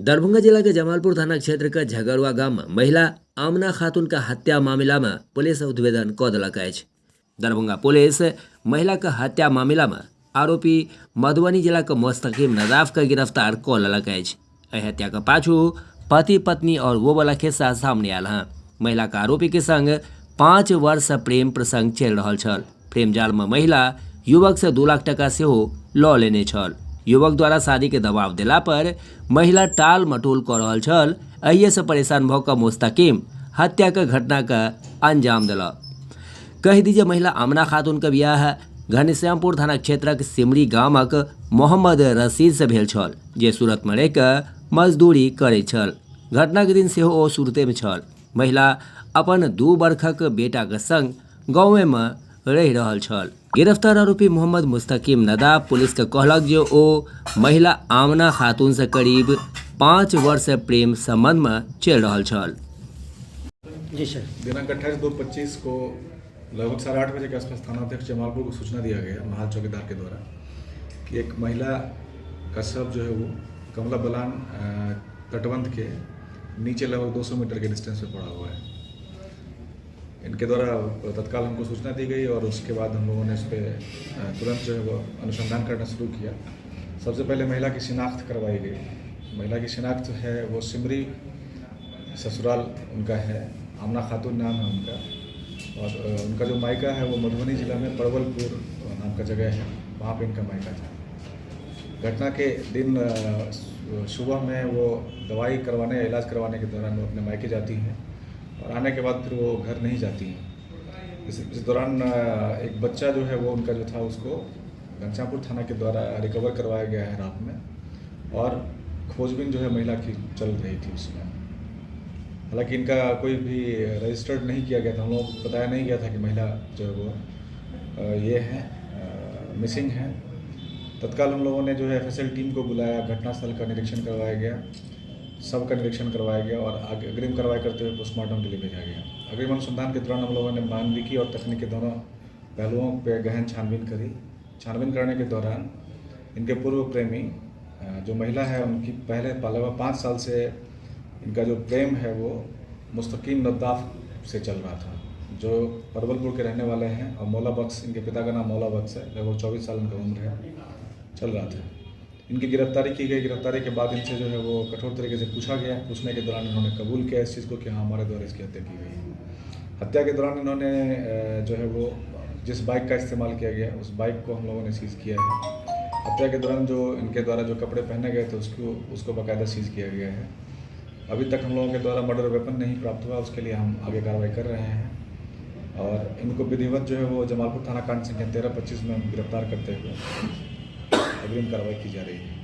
दरभंगा जिला के जमालपुर थाना क्षेत्र के झगड़ुआ गांव में महिला आमना खातून का हत्या मामला में पुलिस उद्भेदन कऽ देलक अछि। दरभंगा पुलिस महिला के हत्या मामला में आरोपी मधुबनी जिला के मुस्तकीम नदाफ के गिरफ्तार कऽ लेलक अछि। एहि हत्या के पाछू पति पत्नी और वो वाला खिस्सा सामने आयल है। महिला के आरोपी के संग 5 वर्ष प्रेम प्रसंग चलि रहल छल। प्रेम जाल में महिला युवक से 2 लाख टका सेहो लऽ लेने छल। युवक द्वारा शादी के दबाव दिला पर महिला टाल मटोल कर रहल छल। एहिए से परेशान भऽ कऽ मुस्तकीम हत्या के घटना के अंजाम दिलक। कहि दीजिए महिला आमना खातून के बियाह घनश्यामपुर थाना क्षेत्रक सिमरी गामक मोहम्मद रशीद से भेल छल, जे सूरत में रहि कऽ मजदूरी करैत छल। घटना के दिन सेहो ओ सूरते में छल। महिला अपन 2 वर्षक बेटा के संग गाँव में रहि रहल छल। गिरफ्तार आरोपी मोहम्मद मुस्तकीम नदाफ पुलिस के कहलक जे ओ महिला आमना खातून से करीब 5 वर्ष प्रेम संबंध में चलि रहल छल। जी सर। दिनांक 28/2/25 को लगभग 8:30 बजे के आसपास थानाध्यक्ष जमालपुर को सूचना दिया गया महाल चौकीदार के द्वारा कि एक महिला का शव जो है वो कमला बलान तटबंध के नीचे लगभग 200 मीटर के डिस्टेंस पे पड़ा हुआ है। इनके द्वारा तत्काल हमको सूचना दी गई और उसके बाद हम लोगों ने इस पर तुरंत जो है वो अनुसंधान करना शुरू किया। सबसे पहले महिला की शिनाख्त करवाई गई। महिला की शिनाख्त है वो सिमरी ससुराल उनका है, आमना खातून नाम है उनका, और उनका जो मायका है वो मधुबनी जिला में परवलपुर नाम का जगह है, वहाँ पे इनका मायका था। घटना के दिन सुबह में वो दवाई करवाने इलाज करवाने के दौरान वो अपने मायके जाती हैं और आने के बाद फिर वो घर नहीं जाती हैं। इस दौरान एक बच्चा जो है वो उनका जो था उसको घनश्यामपुर थाना के द्वारा रिकवर करवाया गया है रात में, और खोजबीन जो है महिला की चल रही थी उसमें। हालांकि इनका कोई भी रजिस्टर्ड नहीं किया गया था, हम लोगों को बताया नहीं गया था कि महिला जो है वो ये है मिसिंग है। तत्काल हम लोगों ने जो है FSL टीम को बुलाया, घटनास्थल का निरीक्षण करवाया गया, सब का निरीक्षण करवाया गया और अग्रिम कार्रवाई करते हुए पोस्टमार्टम के लिए भेजा गया। अग्रिम अनुसंधान के दौरान हम लोगों ने मानविकी और तकनीकी दोनों पहलुओं पर गहन छानबीन करी। छानबीन करने के दौरान इनके पूर्व प्रेमी जो महिला है उनकी पहले लगभग 5 साल से इनका जो प्रेम है वो मुस्तकीम नदाफ से चल रहा था, जो परवलपुर के रहने वाले हैं, और मौला बख्श इनके पिता का नाम मौला बख्श है, लगभग 24 साल इनका उम्र है, चल रहा था। इनकी गिरफ्तारी की गई। गिरफ्तारी के बाद इनसे जो है वो कठोर तरीके से पूछा गया। पूछने के दौरान इन्होंने कबूल किया इस चीज़ को कि हाँ हमारे द्वारा इसकी हत्या की गई है। हत्या के दौरान इन्होंने जो है वो जिस बाइक का इस्तेमाल किया गया उस बाइक को हम लोगों ने सीज़ किया है। हत्या के दौरान जो इनके द्वारा जो कपड़े पहने गए थे उसको बाकायदा सीज़ किया गया है। अभी तक हम लोगों के द्वारा मर्डर वेपन नहीं प्राप्त हुआ, उसके लिए हम आगे कार्रवाई कर रहे हैं और इनको विधिवत जो है वो जमालपुर थाना कांड संख्या 1325 में हम गिरफ्तार करते हुए अग्रिम कार्रवाई की जा रही है।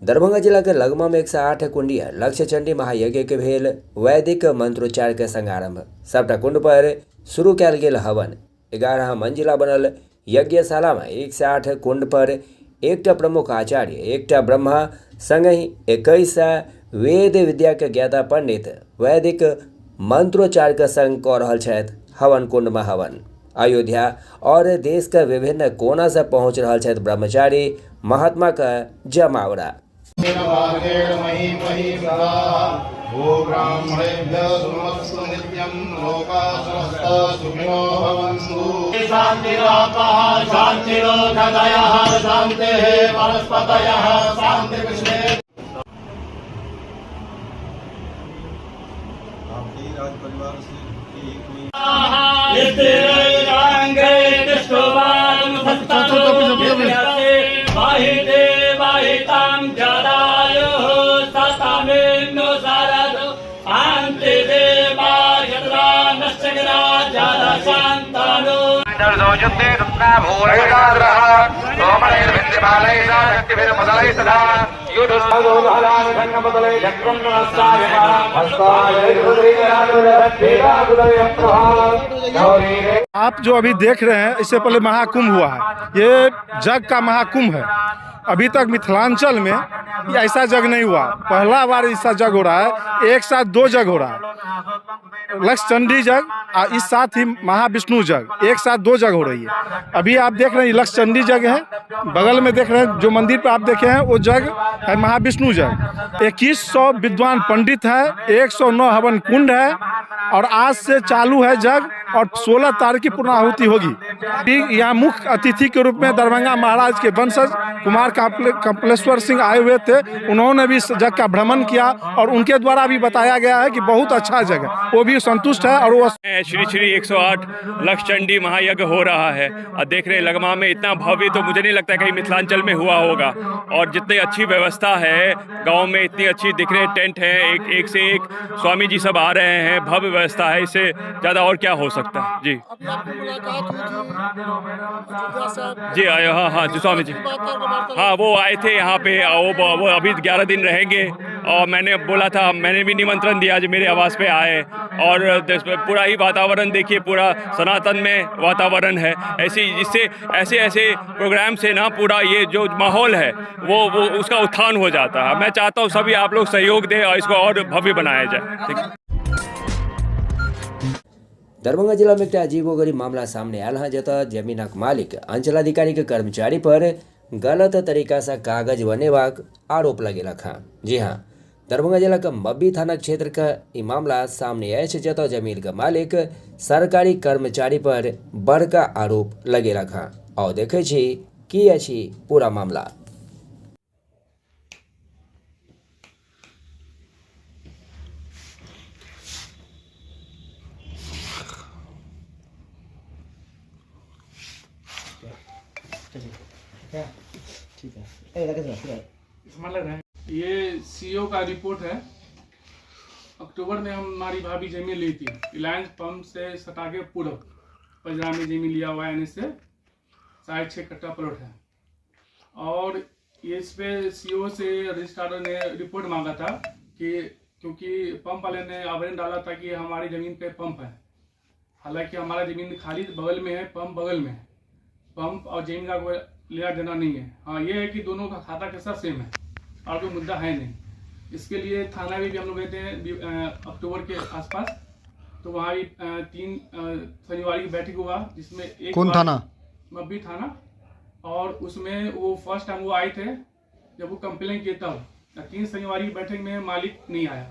दरभंगा जिला के लगमा में 108 कुंडिया लक्ष्य चंडी महायज्ञ के भेल वैदिक मंत्रोच्चार के संगारंभ। सबटा कुंड पर शुरू कयल गेल हवन। 11 मंजिला बनल यज्ञशाला में 108 कुंड पर एकटा प्रमुख आचार्य, एकटा ब्रह्मा संगहि 21 वेद विद्या के ज्ञाता पंडित वैदिक मंत्रोच्चार के संग कऽ रहल छथि हवन कुंड में हवन। अयोध्या और देश के विभिन्न कोना से पहुंच रहल छथि ब्रह्मचारी महात्मा का जमावड़ा। आप जो अभी देख रहे हैं, इससे पहले महाकुंभ हुआ है। ये जग का महाकुंभ है। अभी तक मिथिलांचल में ऐसा जग नहीं हुआ। पहला बार ऐसा जग हो रहा है, एक साथ 2 जग हो रहा है। लक्ष्य चंडी जग और इस साथ ही महाविष्णु जग, एक साथ 2 जग हो रही है। अभी आप देख रहे हैं लक्ष्य चंडी जग है, बगल में देख रहे हैं जो मंदिर पर आप देखे हैं वो जग है महाविष्णु जग। 2100 विद्वान पंडित है, 109 हवन कुंड है और आज से चालू है जग और 16 तारीख की पूर्णाहुति होगी। यहाँ मुख्य अतिथि के रूप में दरभंगा महाराज के वंशज कुमार कपिलेश्वर सिंह आए हुए थे। उन्होंने भी इस जग का भ्रमण किया और उनके द्वारा भी बताया गया है कि बहुत अच्छा जगह, वो भी संतुष्ट है। और वो श्री श्री 108 लक्ष्य चंडी महायज्ञ हो रहा है और देख रहे लगमा में इतना भव्य तो मुझे नहीं लगता कहीं मिथिलांचल में हुआ होगा। और जितनी अच्छी व्यवस्था है गांव में, इतनी अच्छी दिख रहे टेंट हैं, एक से एक स्वामी जी सब आ रहे हैं, भव्य व्यवस्था है, इससे ज़्यादा और क्या हो सकता है। जी जी हाँ जी स्वामी जी, हाँ वो आए थे यहाँ पे, वो अभी 11 दिन रहेंगे और मैंने बोला था, मैंने भी निमंत्रण दिया जो मेरे आवास पे आए। और पूरा ही वातावरण देखिए, पूरा सनातन में वातावरण है, ऐसे ऐसे प्रोग्राम से ना पूरा ये जो माहौल है वो उसका उत्थान हो जाता है। मैं चाहता हूँ सभी आप लोग सहयोग दें और इसको और भव्य बनाया जाए। ठीक है। दरभंगा जिला में एक अजीबोगरीब मामला सामने आयल है, जता जमीनक मालिक अंचलाधिकारी के कर्मचारी पर गलत तरीका से कागज बनेबाक आरोप लगेलक है। जी हाँ, दरभंगा जिला का मब्बी थाना क्षेत्र का ये मामला सामने आए है, जता जमीन का मालिक सरकारी कर्मचारी पर बड़का आरोप लगेलक है। और देखे छी की अछि पूरा मामला। ठीक है। इसमें लग रहा है ये सीओ का रिपोर्ट है। अक्टूबर में हमारी भाभी जमीन ली थी, रिलायंस पंप से सटा के पूरब पंजरा में जमीन लिया हुआ है, से 6.5 कट्टा प्लॉट है। और इस पे सीओ से रजिस्ट्रार ने रिपोर्ट मांगा था कि क्योंकि पंप वाले ने आवेदन डाला था कि हमारी ज़मीन पे पंप है, हालांकि हमारा ज़मीन खाली बगल में है, पंप बगल में है, पंप और ज़मीन का कोई लेना देना नहीं है। हाँ ये है कि दोनों का खाता कैसा सेम है और कोई मुद्दा है नहीं। इसके लिए थाना भी हम लोग गए थे अक्टूबर के आसपास, तो वहाँ भी 3 शनिवार की बैठक हुआ, जिसमें एक कौन थाना? मब्बी थाना। और उसमें वो फर्स्ट टाइम वो आए थे जब वो कंप्लेन किया, तब 3 शनिवार की बैठक में मालिक नहीं आया।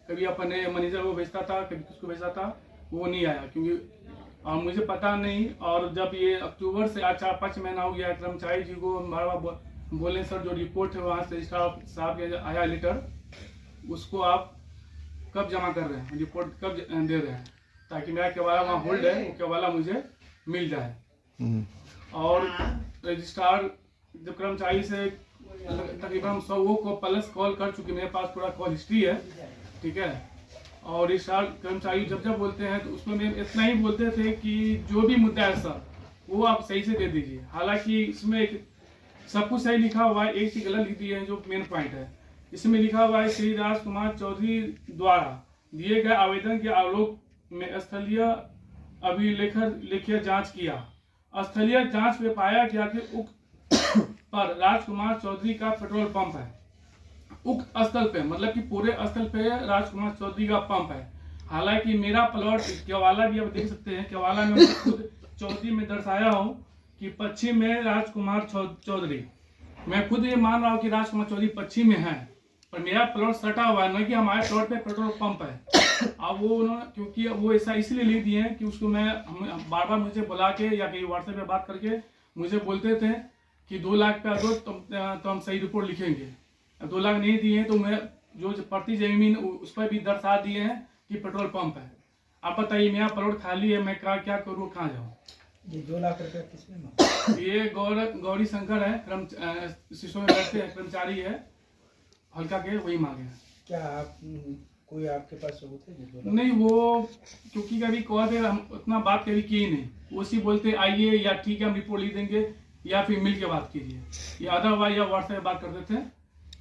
कभी अपने मैनेजर को भेजता था, कभी किसको भेजता था, वो नहीं आया क्योंकि और मुझे पता नहीं। और जब ये अक्टूबर से आज 4-5 महीना हो गया, कर्मचारी जी को बोले सर जो रिपोर्ट है वहाँ से स्टाफ साहब के आया लेटर, उसको आप कब जमा कर रहे हैं, रिपोर्ट कब दे रहे हैं, ताकि मेरा केवाला वहाँ होल्ड है, वो केवाला मुझे मिल जाए। और रजिस्ट्रार जब कर्मचारी से तकरीबन हम 100 को प्लस कॉल कर चुके, मेरे पास पूरा कॉल हिस्ट्री है, ठीक है। और रजिस्ट्रार कर्मचारी जब बोलते हैं तो उसमें मैं इतना ही बोलते थे कि जो भी मुद्दा है सर वो आप सही से दे दीजिए। हालांकि इसमें सब कुछ सही लिखा हुआ है, एक चीज गलत लिख दी है जो मेन पॉइंट है। इसमें लिखा हुआ है श्री राजकुमार चौधरी द्वारा दिए गए आवेदन के आलोक में स्थलीय अभिलेखीय जांच किया। स्थलीय जांच में पाया गया कि उक्त पर राजकुमार चौधरी का पेट्रोल पंप है। उक्त स्थल पे मतलब कि पूरे स्थल पे राजकुमार चौधरी का पंप है। हालांकि मेरा प्लॉट केवाला भी आप देख सकते हैं, केवाला में खुद चौधरी में दर्शाया हूँ कि पश्चिम में राजकुमार चौधरी, मैं खुद ये मान रहा हूँ कि राजकुमार चौधरी पश्चिम में है, पर मेरा प्लॉट सटा हुआ है, न कि हमारे प्लॉट पे पेट्रोल पंप है। अब वो उन्होंने क्योंकि वो ऐसा इसलिए लिख दिए हैं कि उसको मैं बार बार मुझे बुला के या कहीं व्हाट्सएप पे बात करके मुझे बोलते थे कि 2 लाख पे दो तो हम सही रिपोर्ट लिखेंगे। 2 लाख नहीं दिए तो मैं जो प्रति जमीन उस पर भी दर्शा दिए हैं कि पेट्रोल पंप है। आप बताइए मेरा प्लॉट खाली है, मैं क्या करूँ, कहाँ जाऊँ? ये 2 लाख रुपए किसमें? ये गौरी शंकर है, शिशु में बैठते हैं, कर्मचारी है हल्का के, वही मांगे हैं। क्या आप कोई आपके पास सबूत है? नहीं, वो क्योंकि कभी कहा थे हम उतना बात कभी की ही नहीं, वो सी बोलते आइए या ठीक है हम रिपोर्ट लिख देंगे या फिर मिल के बात कीजिए या अदरवाइज या व्हाट्सएप बात करते थे।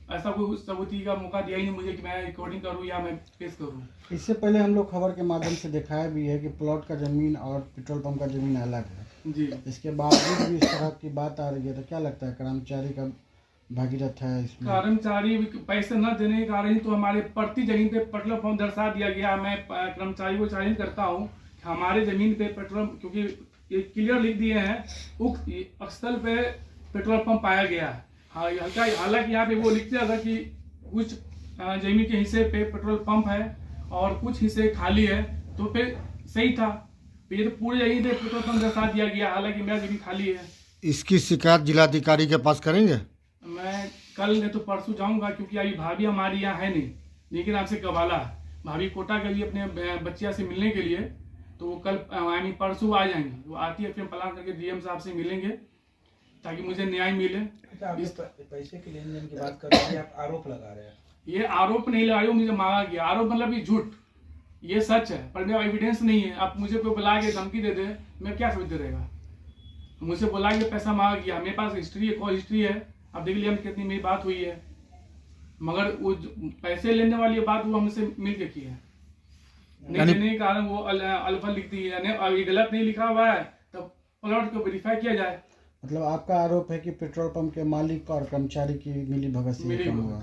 ऐसा कोई सबूती का मौका दिया ही नहीं मुझे कि मैं रिकॉर्डिंग करूं या मैं पेश करूं। इससे पहले हम लोग खबर के माध्यम से दिखाया भी है कि प्लॉट का जमीन और पेट्रोल पंप का जमीन अलग है जी। इसके बावजूद भी इस तरह की बात आ रही है, तो क्या लगता है कर्मचारी का भागीरथ है इसमें? कर्मचारी पैसे न देने के कारण तो हमारे प्रति जमीन पे पेट्रोल पंप दर्शा दिया गया। मैं कर्मचारी को चैलेंज करता हूँ कि हमारे जमीन पे पेट्रोल, क्योंकि ये क्लियर लिख दिए हैं उक्त स्थल पे पेट्रोल पंप पाया गया है। हाँ, हालांकि यहाँ पे वो लिखते था कि कुछ जमीन के हिस्से पे पेट्रोल पंप है और कुछ हिस्से खाली है, तो फिर सही था। ये तो पूरे जमीन पे पेट्रोल पंप दर्शा दिया गया, हालांकि मेरा जमीन खाली है। इसकी शिकायत जिलाधिकारी के पास करेंगे? मैं कल नहीं तो परसों जाऊंगा, क्योंकि अभी भाभी हमारी यहाँ है नहीं, लेकिन आपसे कबाला है। भाभी कोटा के लिए अपने बच्चिया से मिलने के लिए, तो वो कल परसों आ जाएंगे। वो आती है, फिर प्लान करके डीएम साहब से मिलेंगे ताकि मुझे न्याय मिले। पैसे के लेन देन की बात कर रहे हैं, आप आरोप लगा रहे हैं। ये आरोप नहीं लगाया, मुझे मांगा गया। आरोप मतलब ये झूठ, ये सच है, पर मेरा एविडेंस नहीं है। आप मुझे कोई बुला के धमकी दे दे, मैं क्या सोचते रहेगा। मुझे बुला के पैसा मांगा गया, मेरे पास हिस्ट्री है, कॉल हिस्ट्री है। अब देख लिया कितनी मेरी बात हुई है, मगर वो पैसे लेने वाली बात वो हमसे मिल के की है। नहीं देने के कारण वो अल्फा लिखती है, ये गलत नहीं लिखा हुआ है, तब प्लॉट को वेरीफाई किया जाए। मतलब आपका आरोप है कि पेट्रोल पंप के मालिक और कर्मचारी की मिली भगत से काम हुआ?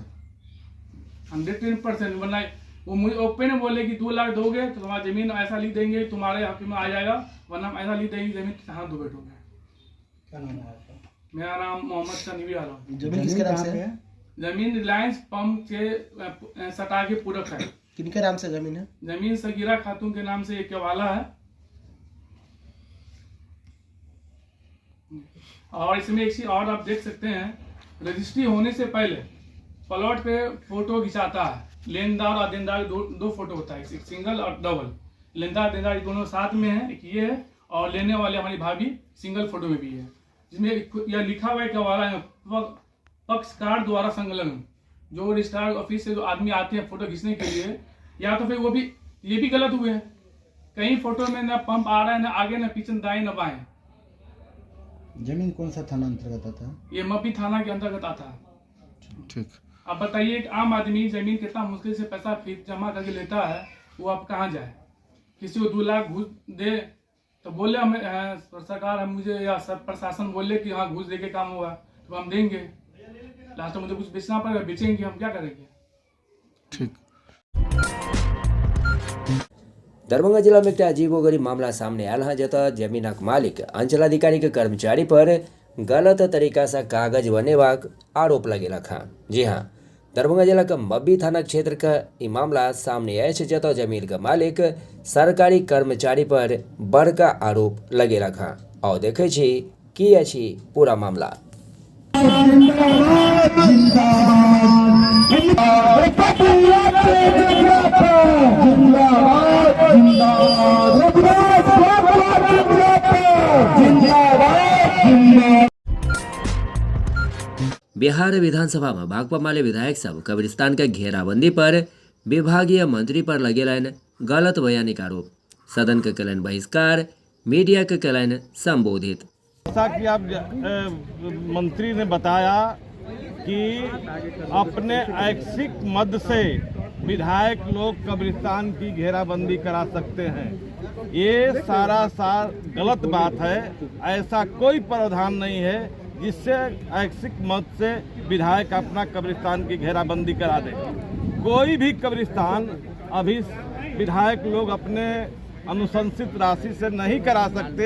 110%। वरना वो मुझे ओपन बोले कि 2 लाख दोगे तो तुम्हारा जमीन ऐसा लिख देंगे, तुम्हारे हक में आ जाएगा, वरना हम ऐसा लिख देंगे जमीन कहाँ दो बैठोगे। क्या नाम है आपका? मेरा नाम मोहम्मद तनवीर आलम। जमीन किसके नाम से है? जमीन रिलायंस पंप के सटा के पूरक है। किनके नाम से जमीन है? जमीन सगीरा खातून के नाम से एक हवाला है, और इसमें एक चीज और आप देख सकते हैं, रजिस्ट्री होने से पहले प्लॉट पे फोटो खिंचाता है। लेनदार और देनदार दो फोटो होता है, एक सिंगल और डबल। लेनदार देनदार दोनों साथ में है, एक ये है, और लेने वाले हमारी भाभी सिंगल फोटो में भी है, जिसमें यह लिखा हुआ है कि हवाला है पक्षकार द्वारा संलग्न। जो रजिस्ट्रार ऑफिस से जो आदमी आते हैं फोटो खींचने के लिए, या तो फिर वो भी ये भी गलत हुए हैं। कहीं फोटो में ना पंप आ रहा है, ना आगे, ना पीछे, दाएं ना बाएं। जमीन कौन सा थाना अंतर्गत आता है? ये मपी थाना के अंतर्गत आता है। ठीक। अब बताइए, एक आम आदमी जमीन कितना मुश्किल से पैसा जमा करके लेता है, वो अब कहाँ जाए। किसी को 2 लाख घूस दे तो बोले हमें सरकार हम मुझे या सब प्रशासन बोले कि हाँ घूस दे के काम होगा, तो हम देंगे। लास्ट में मुझे कुछ बेचना पड़ेगा, बेचेंगे, हम क्या करेंगे। ठीक। दरभंगा जिला में एक अजीबोगरीब मामला सामने आयल है, जतऽ जमीनक मालिक अंचलाधिकारी के कर्मचारी पर गलत तरीका से कागज बनेबाक आरोप लगेलक हैं। जी हाँ, दरभंगा जिला के मब्बी थाना क्षेत्र का ई मामला सामने आयल है, जतऽ जमीन के मालिक सरकारी कर्मचारी पर बड़का आरोप लगेलक हैं। और देखे छी की अछि पूरा मामला। बिहार विधानसभा में भाकपा माले विधायक सब कब्रिस्तान के घेराबंदी पर विभागीय मंत्री पर लगेलन गलत बयानी का आरोप। सदन के कलन बहिष्कार, मीडिया के कलन संबोधित। जैसा कि आप मंत्री ने बताया कि अपने ऐच्छिक मद से विधायक लोग कब्रिस्तान की घेराबंदी करा सकते हैं, ये सारा गलत बात है। ऐसा कोई प्रावधान नहीं है जिससे ऐच्छिक मत से विधायक अपना कब्रिस्तान की घेराबंदी करा दे। कोई भी कब्रिस्तान अभी विधायक लोग अपने अनुशंसित राशि से नहीं करा सकते,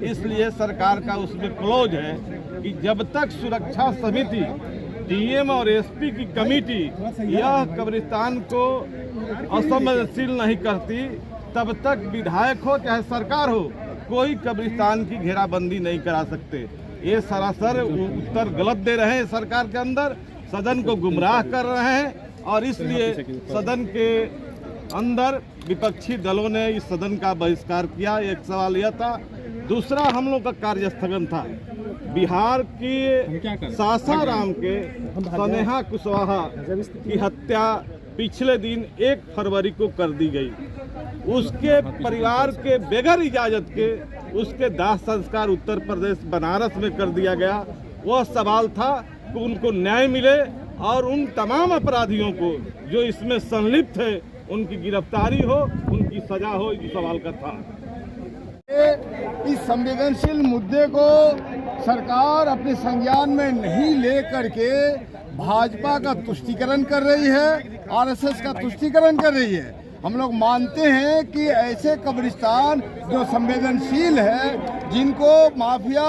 इसलिए सरकार का उसमें क्लोज है कि जब तक सुरक्षा समिति, डीएम और एसपी की कमेटी यह कब्रिस्तान को असंवेदनशील नहीं करती, तब तक विधायक हो चाहे सरकार हो, कोई कब्रिस्तान की घेराबंदी नहीं करा सकते। ये सरासर उत्तर गलत दे रहे हैं सरकार के अंदर, सदन को गुमराह कर रहे हैं, और इसलिए सदन के अंदर विपक्षी दलों ने इस सदन का बहिष्कार किया। एक सवाल यह था। दूसरा, हम लोग का कार्य स्थगन था। बिहार की सासाराम के स्नेहा कुशवाहा की हत्या पिछले दिन 1 फरवरी को कर दी गई। उसके परिवार के बगैर इजाजत के उसके दाह संस्कार उत्तर प्रदेश बनारस में कर दिया गया। वह सवाल था कि उनको न्याय मिले और उन तमाम अपराधियों को जो इसमें संलिप्त है उनकी गिरफ्तारी हो, उनकी सजा हो, इस सवाल का था। इस संवेदनशील मुद्दे को सरकार अपने संज्ञान में नहीं ले करके भाजपा का तुष्टीकरण कर रही है, आरएसएस का तुष्टीकरण कर रही है। हम लोग मानते हैं कि ऐसे कब्रिस्तान जो संवेदनशील है, जिनको माफिया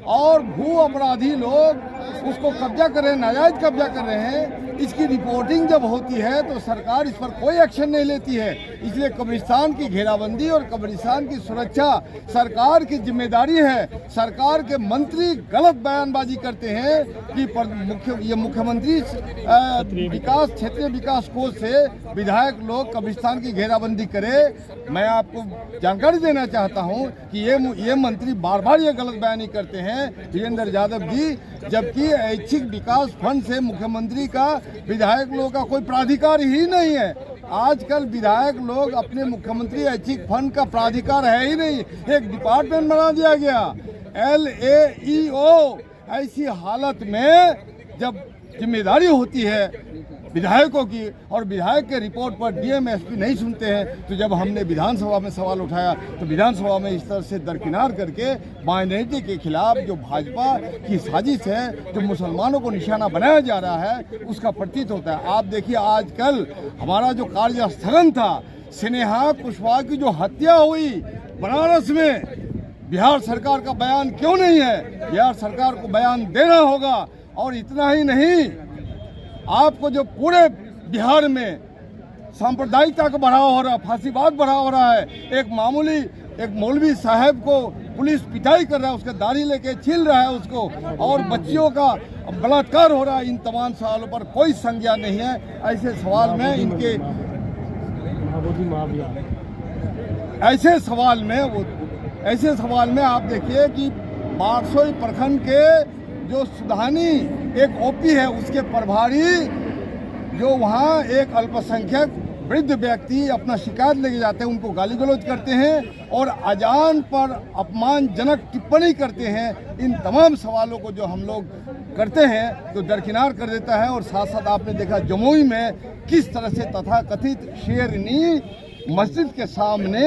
और भू अपराधी लोग उसको कब्जा कर रहे हैं, नाजायज कब्जा कर रहे हैं, इसकी रिपोर्टिंग जब होती है तो सरकार इस पर कोई एक्शन नहीं लेती है। इसलिए कब्रिस्तान की घेराबंदी और कब्रिस्तान की सुरक्षा सरकार की जिम्मेदारी है। सरकार के मंत्री गलत बयानबाजी करते हैं कि मुख्यमंत्री विकास क्षेत्रीय विकास कोष से विधायक लोग कब्रिस्तान की घेराबंदी करे। मैं आपको जानकारी देना चाहता हूं कि ये मंत्री बार बार ये गलत बयानी करते हैं, वीरेंद्र यादव जी, जबकि ऐच्छिक विकास फंड से मुख्यमंत्री का विधायक लोगों का कोई प्राधिकार ही नहीं है। आजकल विधायक लोग अपने मुख्यमंत्री ऐच्छिक फंड का प्राधिकार है ही नहीं, एक डिपार्टमेंट बना दिया गया LAEO। ऐसी हालत में जब जिम्मेदारी होती है विधायकों की और विधायक के रिपोर्ट पर डीएम एसपी नहीं सुनते हैं, तो जब हमने विधानसभा में सवाल उठाया तो विधानसभा में इस तरह से दरकिनार करके माइनॉरिटी के खिलाफ जो भाजपा की साजिश है, जो मुसलमानों को निशाना बनाया जा रहा है, उसका प्रतीत होता है। आप देखिए आजकल हमारा जो कार्य स्थगन था, स्नेहा कुशवाहा की जो हत्या हुई बनारस में, बिहार सरकार का बयान क्यों नहीं है? बिहार सरकार को बयान देना होगा। और इतना ही नहीं, आपको जो पूरे बिहार में सांप्रदायिकता का बढ़ावा हो रहा है, फांसीवाद बढ़ावा हो रहा है, एक मौलवी साहब को पुलिस पिटाई कर रहा है, उसके दाढ़ी लेके छील रहा है उसको, और बच्चियों का बलात्कार हो रहा है, इन तमाम सवालों पर कोई संज्ञान नहीं है। ऐसे सवाल में आप देखिए कि बारसोई प्रखंड के जो सुधानी एक ओपी है, उसके प्रभारी जो वहाँ एक अल्पसंख्यक वृद्ध व्यक्ति अपना शिकायत लेके जाते हैं, उनको गाली गलौज करते हैं और अजान पर अपमानजनक टिप्पणी करते हैं। इन तमाम सवालों को जो हम लोग करते हैं तो दरकिनार कर देता है। और साथ साथ आपने देखा जमुई में किस तरह से तथाकथित शेरनी मस्जिद के सामने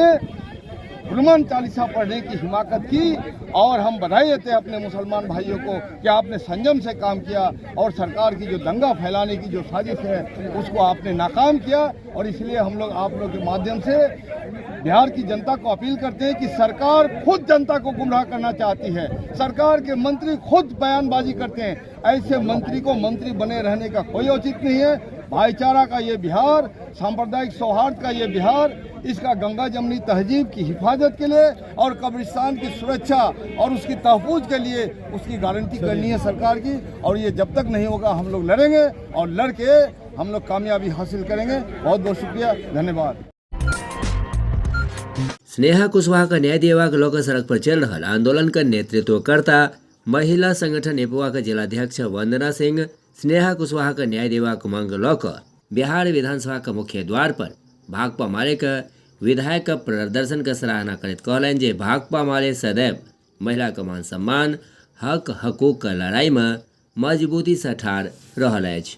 हनुमान चालीसा पढ़ने की हिमाकत की, और हम बधाई देते हैं अपने मुसलमान भाइयों को कि आपने संयम से काम किया और सरकार की जो दंगा फैलाने की जो साजिश है उसको आपने नाकाम किया। और इसलिए हम लोग आप लोग के माध्यम से बिहार की जनता को अपील करते हैं कि सरकार खुद जनता को गुमराह करना चाहती है, सरकार के मंत्री खुद बयानबाजी करते हैं। ऐसे मंत्री को मंत्री बने रहने का कोई औचित्य नहीं है। भाईचारा का ये बिहार, सांप्रदायिक सौहार्द का ये बिहार, इसका गंगा जमनी तहजीब की हिफाजत के लिए और कब्रिस्तान की सुरक्षा और उसकी तहफ़्फ़ुज़ के लिए उसकी गारंटी करनी है सरकार की। और ये जब तक नहीं होगा हम लोग लड़ेंगे और लड़के हम लोग कामयाबी हासिल करेंगे। बहुत बहुत शुक्रिया, धन्यवाद। स्नेहा कुशवाहा का न्याय दिलावा लोग सड़क पर चल रहा आंदोलन का नेतृत्व करता महिला संगठन नेपुआ का जिलाध्यक्ष वंदना सिंह स्नेहा कुशवाहा का न्याय दिलावा मांग लोक बिहार विधानसभा का मुख्य द्वार पर भाकपा माले का विधायक का प्रदर्शन का सराहना करत कहलन जे भाकपा माले सदैव महिला का मान सम्मान हक हकूक का लड़ाई में मजबूती से ठाड़ रहल अछि।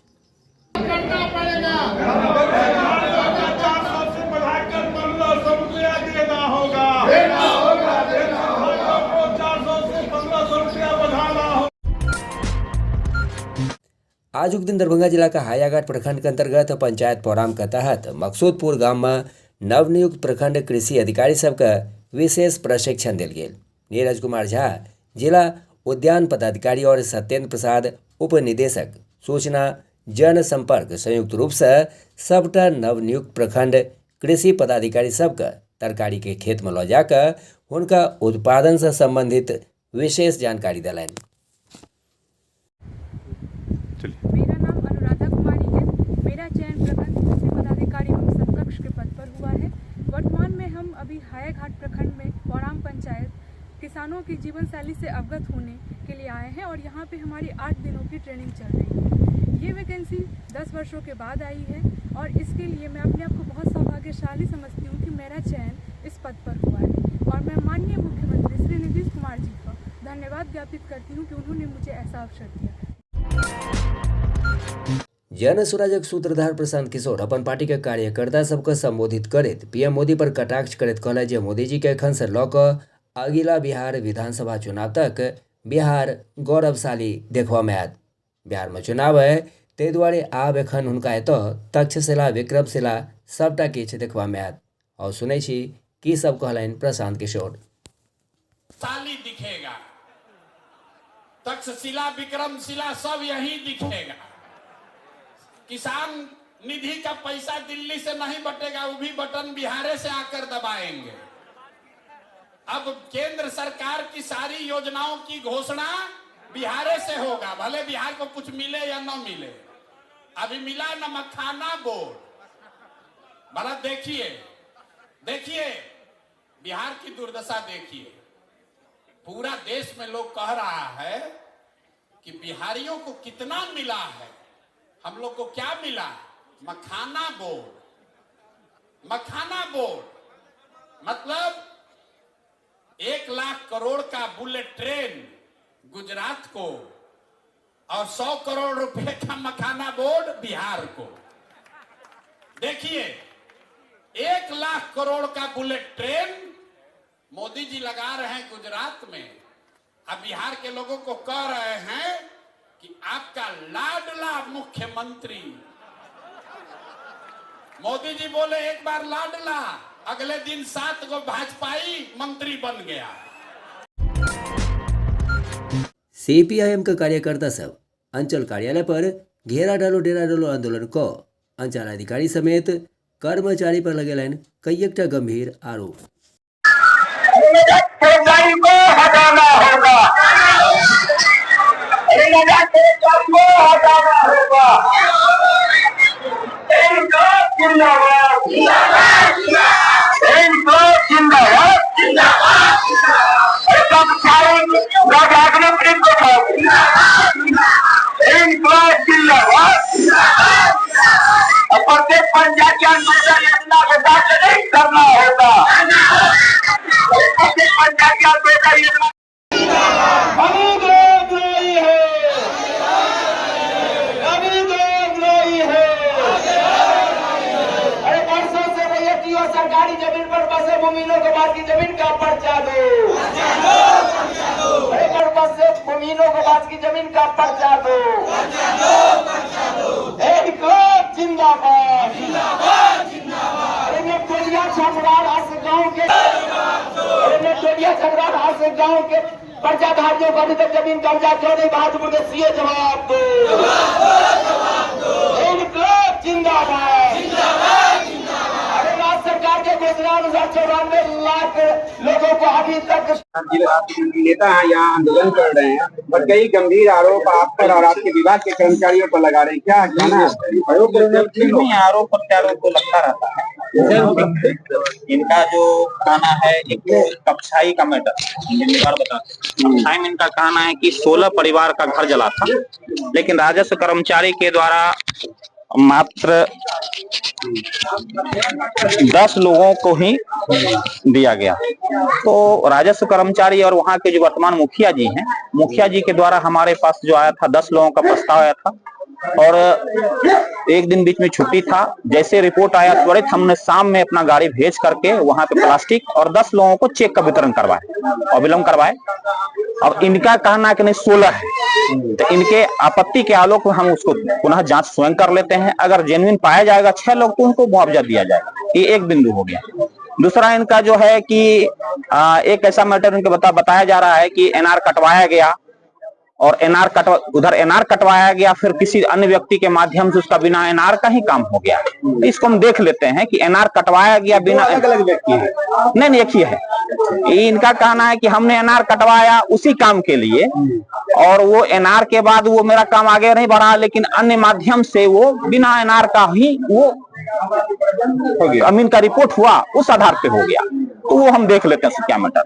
आज के दिन दरभंगा जिला का हायाघाट प्रखंड के अंतर्गत पंचायत प्रोग्राम के तहत मकसूदपुर गांव में नवनियुक्त प्रखंड कृषि अधिकारी सबका विशेष प्रशिक्षण दिल गेल। नीरज कुमार झा जिला उद्यान पदाधिकारी और सत्येंद्र प्रसाद उप निदेशक सूचना जनसंपर्क संयुक्त रूप से सबटा नवनियुक्त प्रखंड कृषि पदाधिकारी सबका तरकारी के खेत में ले जाकर उनका उत्पादन से संबंधित विशेष जानकारी दिलाइन। मेरा नाम अनुराधा कुमारी है। मेरा चयन प्रखंड कृषि पदाधिकारी एवं समकक्ष के पद पर हुआ है। वर्तमान में हम अभी हायाघाट प्रखंड में पौराम पंचायत किसानों की जीवन शैली से अवगत होने के लिए आए हैं और यहाँ पे हमारी 8 दिनों की ट्रेनिंग चल रही है। ये वैकेंसी 10 वर्षों के बाद आई है और इसके लिए मैं अपने आप को बहुत सौभाग्यशाली समझती हूँ कि मेरा चयन इस पद पर हुआ है। और मैं माननीय मुख्यमंत्री श्री नीतीश कुमार जी का धन्यवाद ज्ञापित करती हूँ कि उन्होंने मुझे ऐसा अवसर दिया। जन सुराजक सूत्रधार प्रशांत किशोर अपन पार्टी के कार्यकर्ता सबको संबोधित करत पीएम मोदी पर कटाक्ष करत कहला जे मोदी जी के एखन से लऽ कऽ अगिला बिहार विधानसभा चुनाव तक बिहार गौरवशाली देखवा में आयत। बिहार में चुनाव है ते दुआरे आब एखन हुनका एतऽ तक्षशिला विक्रमशिला सबटा किछु देखबा में आयत। और सुनै छी की सब कहलनि प्रशांत किशोर। साली दिखेगा, तक्षशिला विक्रमशिला सब यही दिखेगा। किसान निधि का पैसा दिल्ली से नहीं बटेगा, वो भी बटन बिहार से आकर दबाएंगे। अब केंद्र सरकार की सारी योजनाओं की घोषणा बिहार से होगा, भले बिहार को कुछ मिले या न मिले। अभी मिला न मखाना बोर्ड, भला देखिए बिहार की दुर्दशा देखिए। पूरा देश में लोग कह रहा है कि बिहारियों को कितना मिला है, हम लोग को क्या मिला? मखाना बोर्ड। मखाना बोर्ड मतलब 1 लाख करोड़ का बुलेट ट्रेन गुजरात को और 100 करोड़ रुपए का मखाना बोर्ड बिहार को। देखिए 1 लाख करोड़ का बुलेट ट्रेन मोदी जी लगा रहे हैं गुजरात में। अब बिहार के लोगों को कह रहे हैं कि आपका लाडला मुख्यमंत्री, मोदी जी बोले एक बार लाडला, अगले दिन 7 गो भाजपाई मंत्री बन गया। सीपीआईएम का कार्यकर्ता सब अंचल कार्यालय पर घेरा डालो डेरा डालो आंदोलन को अंचल अधिकारी समेत कर्मचारी पर लगेलन कईएकटा गंभीर आरोप। हटाना होगा, प्रत्येक पंचायत योजना के साथ नहीं करना होगा। प्रत्येक पंचायत योजना सरकारी जमीन पर बसे मुमीनों को बात की जमीन का पर्चा दो। बसे मुमीनों को बात की जमीन का पर्चा दो। इनकलाब जिंदाबाद। टोलिया छपरार से गाँव के पर्चाधारियों को अभी तक जमीन कब्जा क्यों नहीं? भाजपा के सीए जवाब दो। इनकलाब जिंदाबाद। सरकार के घोषणा अनुसार 94 लाख लोगों को अभी तक नेता यहाँ आंदोलन कर रहे हैं और कई गंभीर आरोप आप पर और आपके विभाग के कर्मचारियों पर लगा रहे हैं, क्या कहना है? आरोप प्रत्यारोप तो लगता रहता है। इनका जो कहना है, एक तो कक्षाई का मैटर कक्षाई में इनका कहना है कि 16 परिवार का घर जला था, लेकिन राजस्व कर्मचारी के द्वारा मात्र 10 लोगों को ही दिया गया। तो राजस्व कर्मचारी और वहाँ के जो वर्तमान मुखिया जी हैं, मुखिया जी के द्वारा हमारे पास जो आया था 10 लोगों का प्रस्ताव आया था और एक दिन बीच में छुट्टी था। जैसे रिपोर्ट आया त्वरित हमने शाम में अपना गाड़ी भेज करके वहां पे प्लास्टिक और 10 लोगों को चेक का वितरण करवाए और विलम्ब करवाए। अब इनका कहना है कि नहीं 16 है, तो इनके आपत्ति के आलोक में हम उसको पुनः जांच स्वयं कर लेते हैं। अगर जेन्युइन पाया जाएगा 6 लोग तो उनको मुआवजा दिया जाएगा। ये एक बिंदु हो गया। दूसरा इनका जो है कि एक ऐसा मैटर इनके बताया जा रहा है कि एनआर कटवाया गया और उधर एनआर कटवाया गया, फिर किसी अन्य व्यक्ति के माध्यम से उसका बिना एनआर का ही काम हो गया। इसको हम देख लेते हैं कि एनआर कटवाया गया बिना, अलग व्यक्ति है नहीं, एक ही है। इनका कहना है कि हमने एनआर कटवाया उसी काम के लिए और वो एनआर के बाद वो मेरा काम आगे नहीं बढ़ा, लेकिन अन्य माध्यम से वो बिना एनआर का ही वो अमीन का रिपोर्ट हुआ, उस आधार पे हो गया। तो वो हम देख लेते हैं क्या मैटर।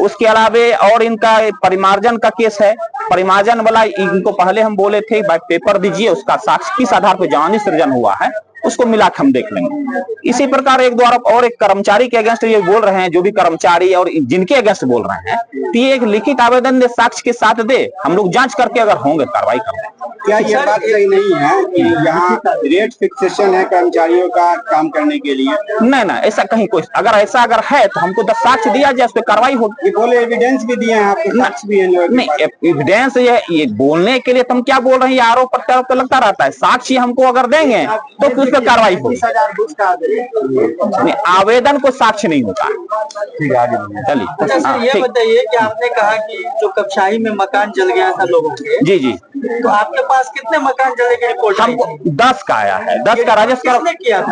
उसके अलावे और इनका परिमार्जन का केस है। परिमार्जन वाला इनको पहले हम बोले थे भाई पेपर दीजिए, उसका साक्ष्य किस आधार पे जवानी सृजन हुआ है उसको मिला के हम देख लेंगे। इसी प्रकार एक द्वारा और एक कर्मचारी के अगेंस्ट ये बोल रहे हैं, जो भी कर्मचारी और जिनके अगेंस्ट बोल रहे हैं तो ये एक लिखित आवेदन दे, साक्ष्य के साथ दे, हम लोग जांच करके अगर होंगे कार्रवाई कर दें। क्या ये बात सही नहीं है कि यहाँ रेट फिक्सेशन है कर्मचारियों का काम करने के लिए? नहीं ना, ऐसा कहीं कोई अगर है तो हमको 10 साक्ष्य दिया जाए, उस पर कार्रवाई होगी। बोले एविडेंस भी दिए हैं आपके, साक्ष्य भी है? नहीं, एविडेंस ये बोलने के लिए तुम क्या बोल रहे हैं, आरोप प्रत्यारोप तो लगता रहता है। साक्ष्य हमको अगर देंगे तो उस पर कार्रवाई होगी। आवेदन को साक्ष्य नहीं होता। अच्छा सर, ये बताइए कि आपने कहा कि जो कपशाही में मकान जल गया था लोगों के, जी जी, तो आपके पास कितने मकान जलने की रिपोर्ट? हमको 10 का आया है। 10 का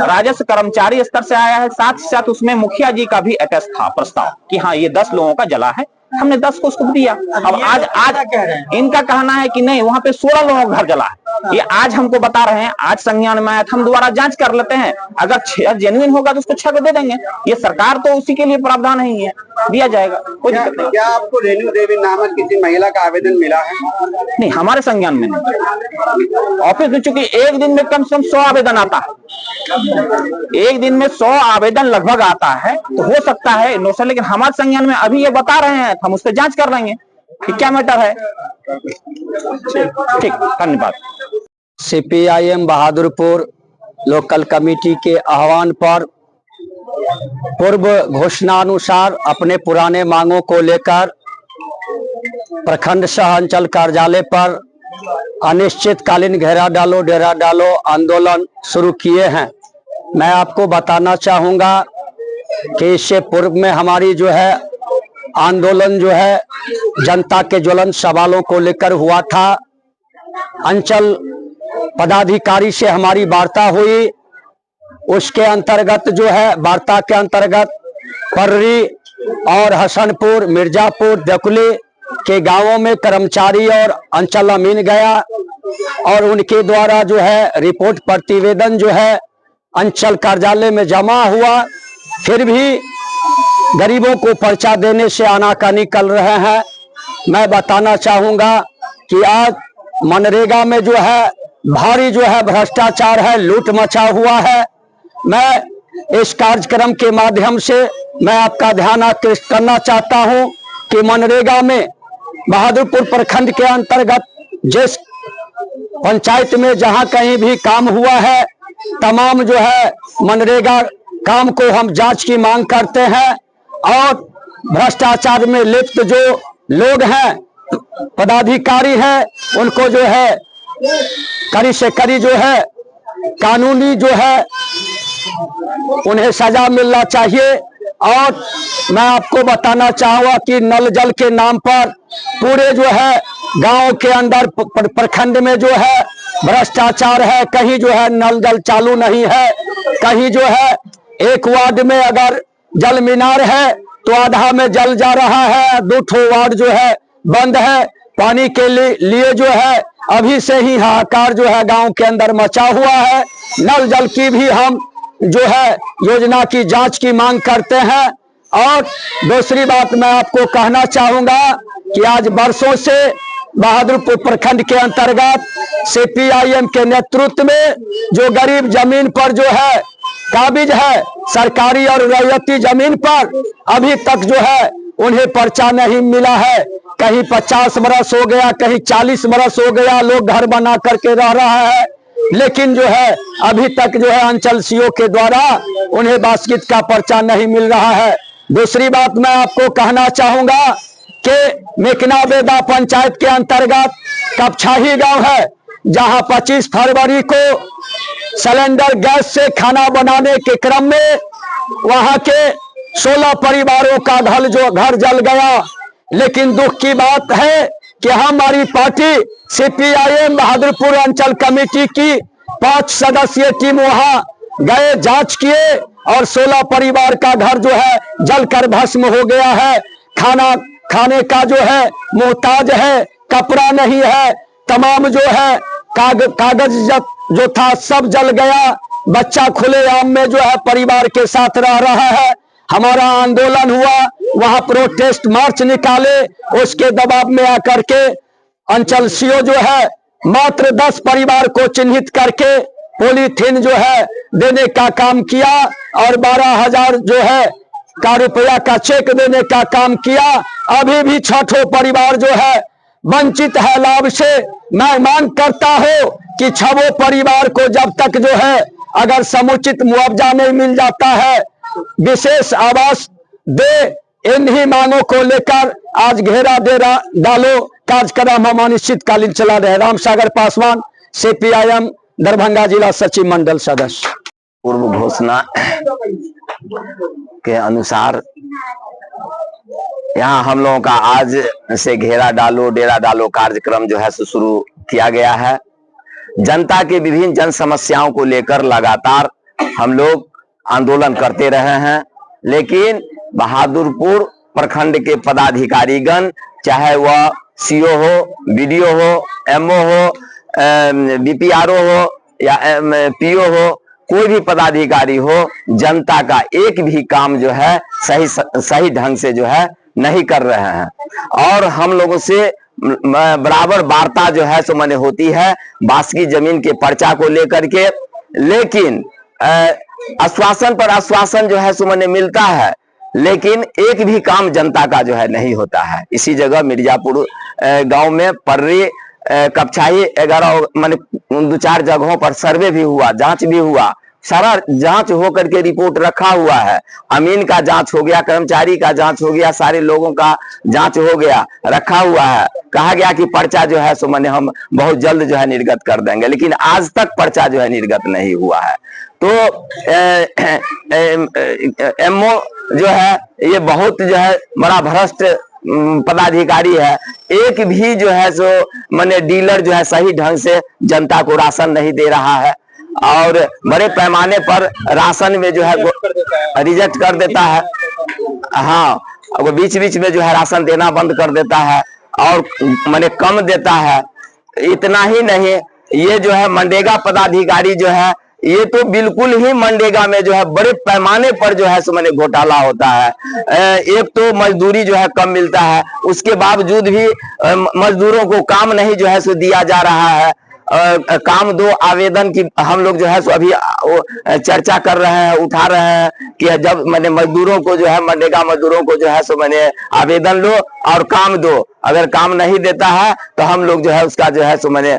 राजस्व कर्मचारी स्तर से आया है, साथ ही साथ उसमें मुखिया जी का भी अटैच था प्रस्ताव कि हाँ ये 10 लोगों का जला है, हमने 10 को उसको दिया। अब आज इनका कहना है कि नहीं, वहाँ पे 16 लोगों का घर जला है। ये आज हमको बता रहे हैं, आज संज्ञान में आया था, हम दोबारा जांच कर लेते हैं, अगर 6 जेन्युइन होगा तो उसको 6 को दे देंगे। ये सरकार तो उसी के लिए प्रावधान नहीं है, दिया जाएगा, कोई दिक्कत नहीं। क्या आपको रेणु देवी नामक किसी महिला का आवेदन मिला है? नहीं, हमारे संज्ञान में नहीं। ऑफिस में चूंकि एक दिन में कम से कम 100 आवेदन आता है, एक दिन में 100 आवेदन लगभग आता है, तो हो सकता है 900, लेकिन हमारे संज्ञान में अभी ये बता रहे हैं, हम उस पर जांच कर लेंगे कि क्या मैटर है। ठीक, धन्यवाद। CPIM बहादुरपुर लोकल कमेटी के आह्वान पर पूर्व घोषणानुसार अपने पुराने मांगों को लेकर प्रखंड सह अंचल कार्यालय पर अनिश्चितकालीन घेरा डालो डेरा डालो आंदोलन शुरू किए हैं। मैं आपको बताना चाहूँगा कि इससे पूर्व में हमारी जो है आंदोलन जो है जनता के ज्वलन सवालों को लेकर हुआ था। अंचल पदाधिकारी से हमारी वार्ता हुई, उसके अंतर्गत जो है वार्ता के अंतर्गत पर्री और हसनपुर, मिर्जापुर, दकुली के गांवों में कर्मचारी और अंचल अमीन गया और उनके द्वारा जो है रिपोर्ट प्रतिवेदन जो है अंचल कार्यालय में जमा हुआ। फिर भी गरीबों को पर्चा देने से आनाकानी कर रहे हैं। मैं बताना चाहूंगा कि आज मनरेगा में जो है भारी जो है भ्रष्टाचार है, लूट मचा हुआ है। मैं इस कार्यक्रम के माध्यम से मैं आपका ध्यान आकृष्ट करना चाहता हूं कि मनरेगा में बहादुरपुर प्रखंड के अंतर्गत जिस पंचायत में जहां कहीं भी काम हुआ है, तमाम जो है मनरेगा काम को हम जांच की मांग करते हैं और भ्रष्टाचार में लिप्त जो लोग हैं, पदाधिकारी हैं, उनको जो है कड़ी से कड़ी जो है कानूनी जो है उन्हें सजा मिलना चाहिए। और मैं आपको बताना चाहूंगा कि नल जल के नाम पर पूरे जो है गांव के अंदर प्रखंड में जो है भ्रष्टाचार है। कहीं जो है नल जल चालू नहीं है, कहीं जो है एक वार्ड में अगर जल मीनार है तो आधा में जल जा रहा है, 2 वार्ड जो है बंद है। पानी के लिए जो है अभी से ही हाहाकार जो है गांव के अंदर मचा हुआ है। नल जल की भी हम जो है योजना की जांच की मांग करते हैं। और दूसरी बात मैं आपको कहना चाहूंगा कि आज वर्षों से बहादुरपुर प्रखंड के अंतर्गत CPIM के नेतृत्व में जो गरीब जमीन पर जो है काबिज है, सरकारी और रैयती जमीन पर अभी तक जो है उन्हें पर्चा नहीं मिला है। कहीं 50 बरस हो गया, कहीं 40 बरस हो गया, लोग घर बना करके रह रहा है, लेकिन जो है अभी तक जो है अंचल CO के द्वारा उन्हें बास्केट का पर्चा नहीं मिल रहा है। दूसरी बात मैं आपको कहना चाहूंगा कि मेकना बेदा पंचायत के अंतर्गत कपछाही गांव है, जहां 25 फरवरी को सिलेंडर गैस से खाना बनाने के क्रम में वहां के 16 परिवारों का घर जल गया। लेकिन दुख की बात है कि हमारी पार्टी CPIM बहादुरपुर अंचल कमेटी की 5 सदस्यीय टीम वहां गए, जांच किए और 16 परिवार का घर जो है जलकर भस्म हो गया है। खाना खाने का जो है मोहताज है, कपड़ा नहीं है, तमाम जो है कागज जो था सब जल गया। बच्चा खुलेआम में जो है परिवार के साथ रह रहा है। हमारा आंदोलन हुआ, वहां प्रोटेस्ट मार्च निकाले, उसके दबाव में आकर के अंचल CO जो है मात्र 10 परिवार को चिन्हित करके पॉलीथीन जो है देने का काम किया और 12,000 जो है का रुपया का चेक देने का काम किया। अभी भी 6 परिवार जो है वंचित है लाभ से। मैं मांग करता हूं कि 6 परिवार को जब तक जो है अगर समुचित मुआवजा नहीं मिल जाता है, विशेष आवास दे, इन्हीं मांगों को लेकर आज घेरा डेरा डालो कार्यक्रम हम अनिश्चितकालीन चला रहे। रामसागर पासवान, CPIM दरभंगा जिला सचिव मंडल सदस्य। पूर्व घोषणा के अनुसार यहाँ हम लोगों का आज से घेरा डालो डेरा डालो कार्यक्रम जो है शुरू किया गया है। जनता के विभिन्न जन समस्याओं को लेकर लगातार हम लोग आंदोलन करते रहे हैं, लेकिन बहादुरपुर प्रखंड के पदाधिकारीगण, चाहे वह CO हो, BDO हो, MO हो, BPRO हो या PO हो, कोई भी पदाधिकारी हो, जनता का एक भी काम जो है सही ढंग से जो है नहीं कर रहे हैं। और हम लोगों से बराबर वार्ता जो है सो मैंने होती है बासकी जमीन के पर्चा को लेकर के, लेकिन आश्वासन पर आश्वासन जो है सो मैंने मिलता है, लेकिन एक भी काम जनता का जो है नहीं होता है। इसी जगह मिर्जापुर गांव में पर्री कपछाई 11 माने 2-4 जगहों पर सर्वे भी हुआ, जांच भी हुआ, सारा जांच होकर के रिपोर्ट रखा हुआ है। अमीन का जांच हो गया, कर्मचारी का जांच हो गया, सारे लोगों का जांच हो गया, रखा हुआ है। कहा गया कि पर्चा जो है सो मैंने हम बहुत जल्द जो है निर्गत कर देंगे, लेकिन आज तक पर्चा जो है निर्गत नहीं हुआ है। तो MO जो है ये बहुत जो है बड़ा भ्रष्ट पदाधिकारी है। एक भी जो है सो मैंने डीलर जो है सही ढंग से जनता को राशन नहीं दे रहा है और बड़े पैमाने पर राशन में जो है रिजेक्ट कर देता है। हाँ, वो बीच बीच में जो है राशन देना बंद कर देता है और मैंने कम देता है। इतना ही नहीं, ये जो है मनरेगा पदाधिकारी जो है ये तो बिल्कुल ही मनरेगा में जो है बड़े पैमाने पर जो है सो मैंने घोटाला होता है। एक तो मजदूरी जो है कम मिलता है, उसके बावजूद भी मजदूरों को काम नहीं जो है सो दिया जा रहा है। काम दो आवेदन की हम लोग जो है सो अभी चर्चा कर रहे हैं, उठा रहे हैं कि जब मैंने मजदूरों को जो है मनरेगा मजदूरों को जो है सो मैंने आवेदन लो और काम दो। अगर काम नहीं देता है तो हम लोग जो है उसका जो है सो मैंने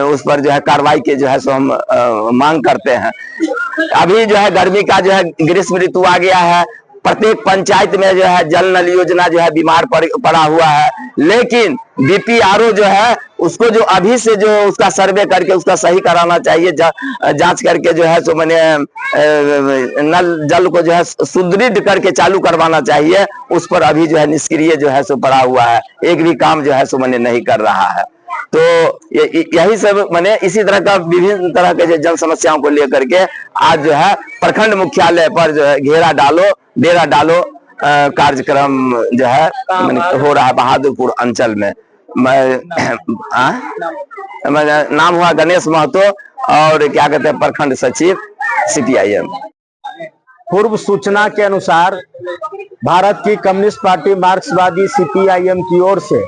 उस पर जो है कार्रवाई के जो है सो हम मांग करते हैं। अभी जो है गर्मी का जो है ग्रीष्म ऋतु आ गया है, प्रत्येक पंचायत में जो है जल नल योजना जो है बीमार पड़ा हुआ है, लेकिन BPRO जो है उसको जो अभी से जो उसका सर्वे करके उसका सही कराना चाहिए, जांच करके जो है सो मैंने नल जल को जो है सुदृढ़ करके चालू करवाना चाहिए। उस पर अभी जो है निष्क्रिय जो है सो पड़ा हुआ है, एक भी काम जो है सो मैंने नहीं कर रहा है। तो यही सब मैंने इसी तरह का विभिन्न तरह के जन समस्याओं को लेकर के आज जो है प्रखंड मुख्यालय पर जो है घेरा डालो डेरा डालो कार्यक्रम जो है हो रहा है बहादुरपुर अंचल में। मेरा नाम हुआ गणेश महतो और क्या कहते हैं प्रखंड सचिव CPIM। पूर्व सूचना के अनुसार भारत की कम्युनिस्ट पार्टी मार्क्सवादी CPIM की ओर से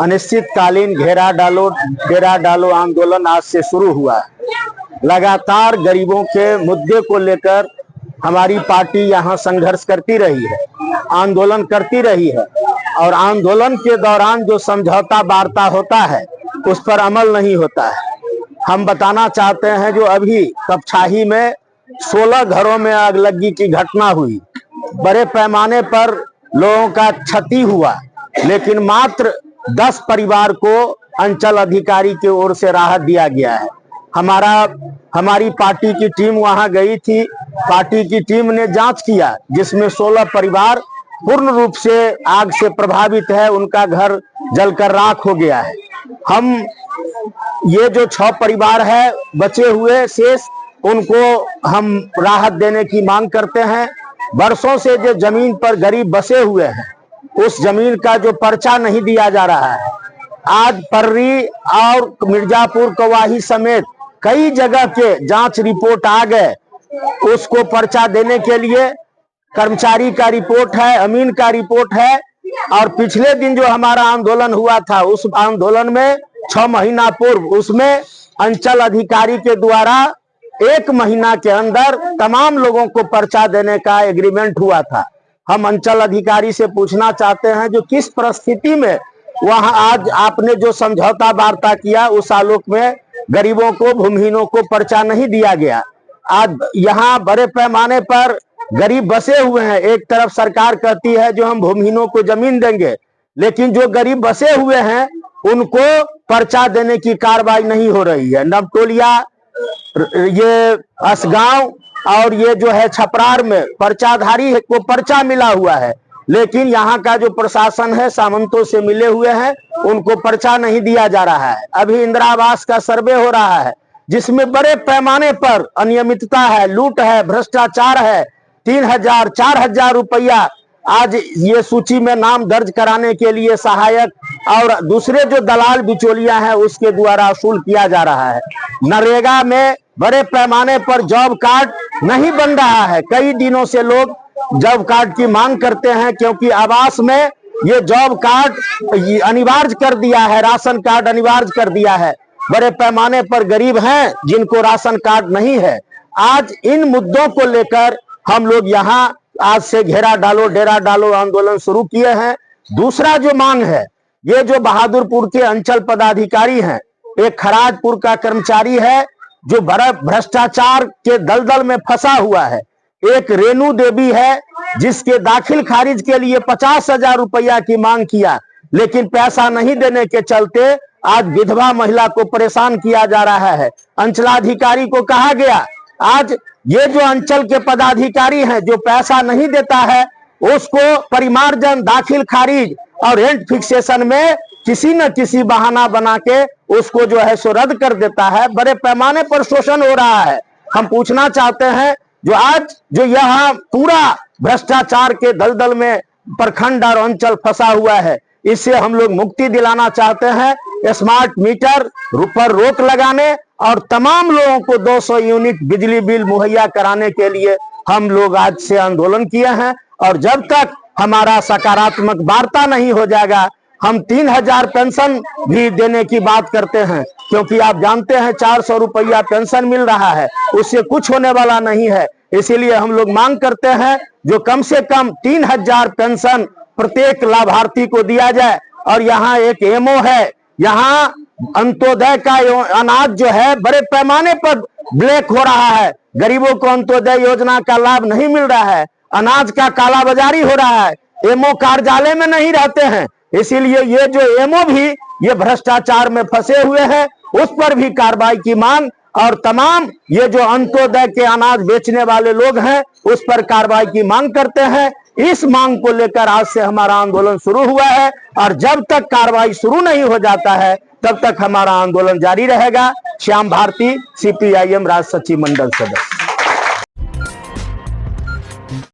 अनिश्चितकालीन घेरा डालो डेरा डालो आंदोलन आज से शुरू हुआ है। लगातार गरीबों के मुद्दे को लेकर हमारी पार्टी यहाँ संघर्ष करती रही है, आंदोलन करती रही है और आंदोलन के दौरान जो समझौता वार्ता होता है उस पर अमल नहीं होता है। हम बताना चाहते हैं जो अभी कपछाही में 16 घरों में आगलगी की घटना हुई, बड़े पैमाने पर लोगों का क्षति हुआ, लेकिन मात्र 10 परिवार को अंचल अधिकारी की ओर से राहत दिया गया है। हमारी पार्टी की टीम वहां गई थी, पार्टी की टीम ने जांच किया जिसमें 16 परिवार पूर्ण रूप से आग से प्रभावित है, उनका घर जलकर राख हो गया है। हम ये जो 6 परिवार है बचे हुए शेष, उनको हम राहत देने की मांग करते हैं। वर्षों से जो जमीन पर गरीब बसे हुए हैं उस जमीन का जो पर्चा नहीं दिया जा रहा है, आज पर्री और मिर्जापुर कवाही समेत कई जगह के जांच रिपोर्ट आ गए, उसको पर्चा देने के लिए कर्मचारी का रिपोर्ट है, अमीन का रिपोर्ट है। और पिछले दिन जो हमारा आंदोलन हुआ था उस आंदोलन में 6 महीना पूर्व उसमें अंचल अधिकारी के द्वारा 1 महीना के अंदर तमाम लोगों को पर्चा देने का एग्रीमेंट हुआ था। हम अंचल अधिकारी से पूछना चाहते हैं जो किस परिस्थिति में वहां आज आपने जो समझौता वार्ता किया उस आलोक में गरीबों को, भूमिहीनों को पर्चा नहीं दिया गया। आज यहाँ बड़े पैमाने पर गरीब बसे हुए हैं। एक तरफ सरकार कहती है जो हम भूमिहीनों को जमीन देंगे, लेकिन जो गरीब बसे हुए हैं उनको पर्चा देने की कार्रवाई नहीं हो रही है। नवटोलिया, ये असगांव और ये जो है छपरार में पर्चाधारी को पर्चा मिला हुआ है, लेकिन यहाँ का जो प्रशासन है सामंतों से मिले हुए हैं, उनको पर्चा नहीं दिया जा रहा है। अभी इंदिरा आवास का सर्वे हो रहा है जिसमें बड़े पैमाने पर अनियमितता है, लूट है, भ्रष्टाचार है। 3000 4000 रुपया आज ये सूची में नाम दर्ज कराने के लिए सहायक और दूसरे जो दलाल बिचौलिया हैं उसके द्वारा वसूल किया जा रहा है। नरेगा में बड़े पैमाने पर जॉब कार्ड नहीं बन रहा है। कई दिनों से लोग जॉब कार्ड की मांग करते हैं, क्योंकि आवास में ये जॉब कार्ड अनिवार्य कर दिया है, राशन कार्ड अनिवार्य कर दिया है। बड़े पैमाने पर गरीब हैं जिनको राशन कार्ड नहीं है। आज इन मुद्दों को लेकर हम लोग यहाँ आज से घेरा डालो डेरा डालो आंदोलन शुरू किए हैं। दूसरा जो मांग है, ये जो बहादुरपुर के अंचल पदाधिकारी हैं, एक खराजपुर का कर्मचारी है जो बड़ा भ्रष्टाचार के दलदल में फंसा हुआ है। एक रेणु देवी है जिसके दाखिल खारिज के लिए 50,000 रुपया की मांग किया, लेकिन पैसा नहीं देने के चलते आज विधवा महिला को परेशान किया जा रहा है। अंचलाधिकारी को कहा गया, आज ये जो अंचल के पदाधिकारी हैं जो पैसा नहीं देता है उसको परिमार्जन, दाखिल खारिज और रेंट फिक्सेशन में किसी न किसी बहाना बना के उसको जो है सो रद्द कर देता है। बड़े पैमाने पर शोषण हो रहा है। हम पूछना चाहते हैं जो आज जो यहाँ पूरा भ्रष्टाचार के दलदल में प्रखंड और अंचल फंसा हुआ है, इससे हम लोग मुक्ति दिलाना चाहते हैं। स्मार्ट मीटर पर रोक लगाने और तमाम लोगों को 200 यूनिट बिजली बिल मुहैया कराने के लिए हम लोग आज से आंदोलन किए हैं। और जब तक हमारा सकारात्मक वार्ता नहीं हो जाएगा, हम 3000 पेंशन भी देने की बात करते हैं, क्योंकि आप जानते हैं 400 रुपया पेंशन मिल रहा है, उससे कुछ होने वाला नहीं है। इसीलिए हम लोग मांग करते हैं जो कम से कम 3000 पेंशन प्रत्येक लाभार्थी को दिया जाए। और यहाँ एक एमओ है, यहाँ अंत्योदय का अनाज जो है बड़े पैमाने पर ब्लैक हो रहा है। गरीबों को अंत्योदय योजना का लाभ नहीं मिल रहा है, अनाज का कालाबाजारी हो रहा है। एमओ कार्यालय में नहीं रहते हैं, इसीलिए ये जो एमओ भी ये भ्रष्टाचार में फंसे हुए हैं, उस पर भी कार्रवाई की मांग और तमाम ये जो अंत्योदय के अनाज बेचने वाले लोग हैं उस पर कार्रवाई की मांग करते हैं। इस मांग को लेकर आज से हमारा आंदोलन शुरू हुआ है और जब तक कार्रवाई शुरू नहीं हो जाता है तब तक हमारा आंदोलन जारी रहेगा। श्याम भारती, CPIM राज्य सचिव मंडल सदस्य।